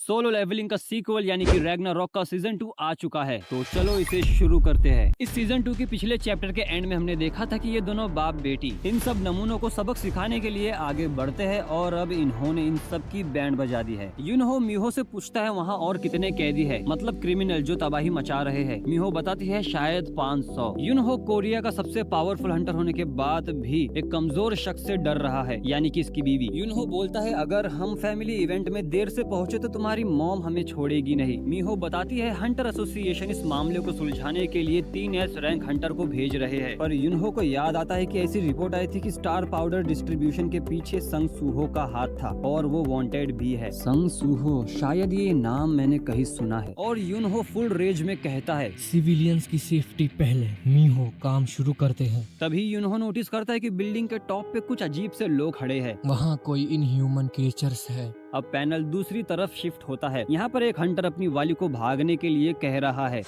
Solo levelling का sequel यानी कि रैग्नारॉक का सीजन 2 आ चुका है। तो चलो इसे शुरू करते हैं। इस सीजन 2 के पिछले चैप्टर के एंड में हमने देखा था कि ये दोनों बाप बेटी इन सब नमूनों को सबक सिखाने के लिए आगे बढ़ते हैं और अब इन्होंने इन सब की बैंड बजा दी है। यूनहो मीहो से पूछता है वहाँ और कितने कैदी है, मतलब क्रिमिनल जो तबाही मचा रहे हैं। मीहो बताती है शायद 500। यूनहो कोरिया का सबसे पावरफुल हंटर होने के बाद भी एक कमजोर शख्स से डर रहा है, यानी कि इसकी बीवी। यूनहो बोलता है अगर हम फैमिली इवेंट में देर से पहुंचे तो तुम्हारी मॉम हमें छोड़ेगी नहीं। मीहो बताती है हंटर एसोसिएशन इस मामले को सुलझाने के लिए 3S रैंक हंटर को भेज रहे हैं, पर यूनहो को याद आता है कि ऐसी रिपोर्ट आई थी कि स्टार पाउडर डिस्ट्रीब्यूशन के पीछे संग सूहो का हाथ था और वो वांटेड भी है। संग सूहो, शायद ये नाम मैंने कहीं सुना है। और यूनहो फुल रेज में कहता है सिविलियंस की सेफ्टी पहले, मीहो काम शुरू करते हैं। तभी यूनहो नोटिस करता है कि बिल्डिंग के टॉप पे कुछ अजीब से लोग खड़े हैं। वहाँ कोई इनह्यूमन क्रिएचर्स है। अब पैनल दूसरी तरफ शिफ्ट होता है। यहाँ पर एक हंटर अपनी वाली को भागने के लिए कह रहा है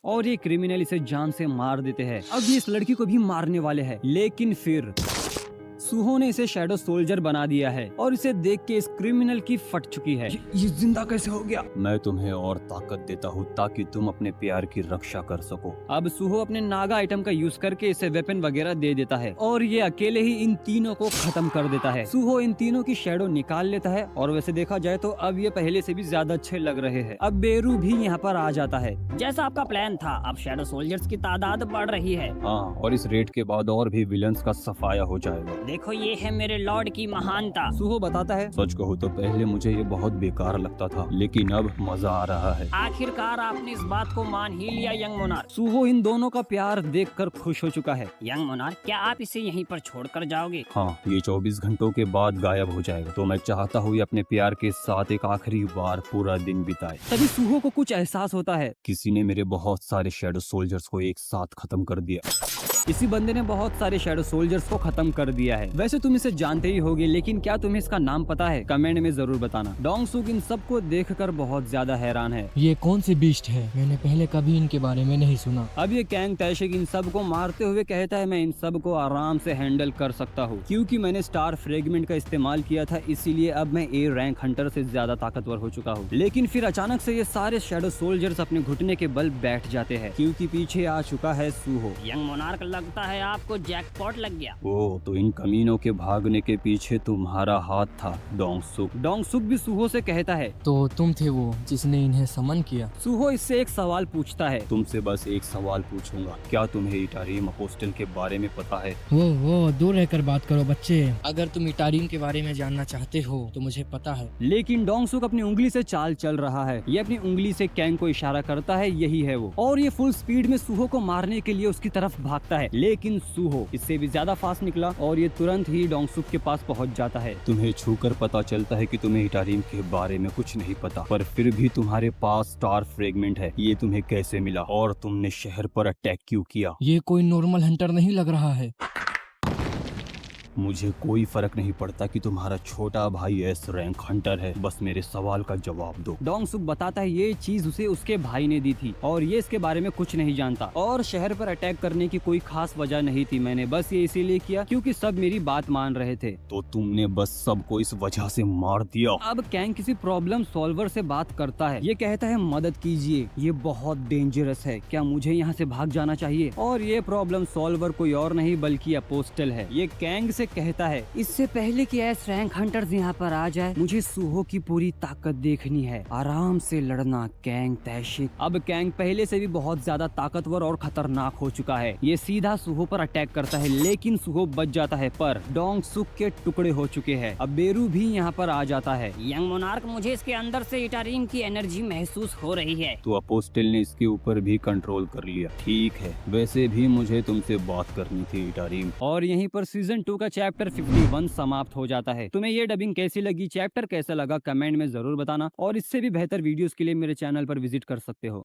और ये क्रिमिनल इसे जान से मार देते हैं। अब ये इस लड़की को भी मारने वाले हैं, लेकिन फिर सूहो ने इसे शैडो सोल्जर बना दिया है और इसे देख के इस क्रिमिनल की फट चुकी है। ये जिंदा कैसे हो गया? मैं तुम्हें और ताकत देता हूँ ताकि तुम अपने प्यार की रक्षा कर सको। अब सूहो अपने नागा आइटम का यूज करके इसे वेपन वगैरह दे देता है और ये अकेले ही इन तीनों को खत्म कर देता है। सूहो इन तीनों की शैडो निकाल लेता है और वैसे देखा जाए तो अब ये पहले से भी ज्यादा अच्छे लग रहे हैं। अब बेरू भी यहाँ पर आ जाता है। जैसा आपका प्लान था, अब शैडो सोल्जर्स की तादाद बढ़ रही है। हाँ, और इस रेड के बाद और भी विलन्स का सफाया हो जाएगा। देखो ये है मेरे लॉर्ड की महानता। सूहो बताता है सच कहूँ तो पहले मुझे ये बहुत बेकार लगता था, लेकिन अब मजा आ रहा है। आखिरकार आपने इस बात को मान ही लिया यंग मोनार्क। सूहो इन दोनों का प्यार देखकर खुश हो चुका है। यंग मोनार्क, क्या आप इसे यहीं पर छोड़कर जाओगे? हाँ, ये 24 घंटों के बाद गायब हो जाएगा, तो मैं चाहता हूँ ये अपने प्यार के साथ एक आखिरी बार पूरा दिन बिताए। तभी सूहो को कुछ एहसास होता है, किसी ने मेरे बहुत सारे शैडो सोल्जर्स को एक साथ खत्म कर दिया। इसी बंदे ने बहुत सारे शैडो सोल्जर्स को खत्म कर दिया है। वैसे तुम इसे जानते ही होगे, लेकिन क्या तुम्हें इसका नाम पता है? कमेंट में जरूर बताना। डोंग सुक इन सबको देखकर बहुत ज्यादा हैरान है। ये कौन सी बीस्ट है? मैंने पहले कभी इनके बारे में नहीं सुना। अब ये कैंग तैशिक इन सब को मारते हुए कहता है मैं इन सब को आराम से हैंडल कर सकता हूँ, क्योंकि मैंने स्टार फ्रेगमेंट का इस्तेमाल किया था, इसीलिए अब मैं A रैंक हंटर से ज्यादा ताकतवर हो चुका हूँ। लेकिन फिर अचानक से ये सारे शैडो सोल्जर्स अपने घुटने के बल बैठ जाते हैं, क्योंकि पीछे आ चुका है सूहो। यंग मोनार्क, लगता है आपको जैकपॉट लग गया। ओ, तो इन कमीनों के भागने के पीछे तुम्हारा हाथ था डोंग सुक। डोंग सुक भी सूहो से कहता है तो तुम थे वो जिसने इन्हें समन किया? सूहो इससे एक सवाल पूछता है। तुमसे बस एक सवाल पूछूंगा, क्या तुम्हें इटारियम अपोस्टल के बारे में पता है? वो दूर रहकर बात करो बच्चे। अगर तुम इटारियम के बारे में जानना चाहते हो तो मुझे पता है। लेकिन डोंग सुक अपनी उंगली से चाल चल रहा है। ये अपनी उंगली से कैंग को इशारा करता है, यही है वो। और ये फुल स्पीड में सूहो को मारने के लिए उसकी तरफ भागता है, लेकिन सूहो इससे भी ज्यादा फास्ट निकला और ये तुरंत ही डोंग सुक के पास पहुंच जाता है। तुम्हें छूकर पता चलता है कि तुम्हें इटारियम के बारे में कुछ नहीं पता, पर फिर भी तुम्हारे पास स्टार फ्रेगमेंट है। ये तुम्हें कैसे मिला और तुमने शहर पर अटैक क्यों किया? ये कोई नॉर्मल हंटर नहीं लग रहा है। मुझे कोई फर्क नहीं पड़ता कि तुम्हारा छोटा भाई S रैंक हंटर है, बस मेरे सवाल का जवाब दो। डोंग सुक बताता है ये चीज उसे उसके भाई ने दी थी और ये इसके बारे में कुछ नहीं जानता और शहर पर अटैक करने की कोई खास वजह नहीं थी। मैंने बस ये इसीलिए किया क्योंकि सब मेरी बात मान रहे थे। तो तुमने बस सबको इस वजह से मार दिया? अब कैंग किसी प्रॉब्लम सॉल्वर से बात करता है। ये कहता है मदद कीजिए, ये बहुत डेंजरस है, क्या मुझे यहाँ से भाग जाना चाहिए? और ये प्रॉब्लम सॉल्वर कोई और नहीं बल्कि अपोस्टल है। ये कैंग से कहता है इससे पहले कि S रैंक हंटर्स यहाँ पर आ जाए, मुझे सूहो की पूरी ताकत देखनी है। आराम से लड़ना कैंग तैशिक। अब कैंग पहले से भी बहुत ज्यादा ताकतवर और खतरनाक हो चुका है। ये सीधा सूहो पर अटैक करता है, लेकिन सूहो बच जाता है, पर डोंग सुक के टुकड़े हो चुके हैं। अब बेरू भी यहाँ पर आ जाता है। यंग मोनार्क, मुझे इसके अंदर से इटारियम की एनर्जी महसूस हो रही है। तो अपोस्टल ने इसके ऊपर भी कंट्रोल कर लिया। ठीक है, वैसे भी मुझे तुमसे बात करनी थी इटारियम। और यहीं पर सीजन 2 का चैप्टर 51 समाप्त हो जाता है। तुम्हें ये डबिंग कैसी लगी, चैप्टर कैसा लगा, कमेंट में जरूर बताना और इससे भी बेहतर वीडियोस के लिए मेरे चैनल पर विजिट कर सकते हो।